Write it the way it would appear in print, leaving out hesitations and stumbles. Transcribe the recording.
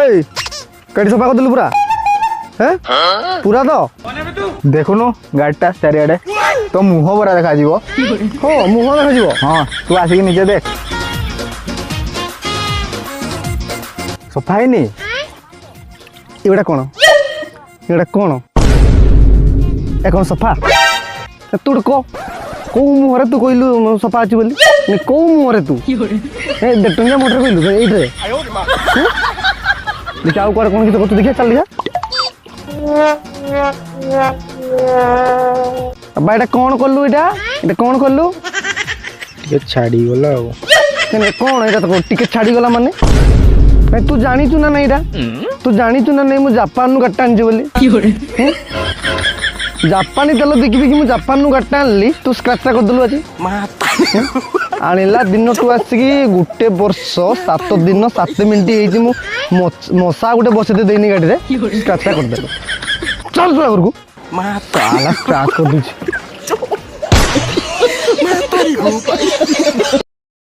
এই গাড়ি সফা করদেলু পুরা হ্যাঁ পুরা তো দেখুন গাড়িটা চারিআডে তো মুহ পরা দেখাଯିବ ହଁ ମୁହଁ দেখাଯିବ ହଁ ତୁ ଆସିକି ନିଜେ ଦେଖ ସଫା ହେଇନି ଏଗୁଡ଼ା କ'ଣ ଏଗୁଡ଼ା କ'ଣ ଏ କ'ଣ ସଫା ତୁ ଗୋଟେ କହ କୋଉ ମୁହଁରେ ତୁ କହିଲୁ ସଫା ଅଛି ବୋଲି କୋଉ ମୁହଁରେ ତୁ ଏ 1.5 ଟଙ୍କିଆ ମୋଟର କହିଲୁ ଏଇଥିରେ देखिए आउ कुआडे कोन कितो करतु देखिए चल देखिए अब एटा कोन करलु एटा कोन करलु टिके छाडी गला केने कोन एटा तो टिके छाडी गला माने ए तू जानी छु ना नहीं एटा तू जानी छु ना नहीं मु जापान नु गट्टा आनजे बोली जापानी तेल देखि देखि मु जापान नु गट्टा आनली तू स्क्रैच कर दलु आज माता आनिला दिन टू आसिकी गुटे वर्ष 7 दिन 7 मिनिट हेजी मु मशा गुटे बसते देनी गाड़ी रे स्क्रैच कर देलो चल चल घर को माता आला स्क्रैच कर दूची माता रे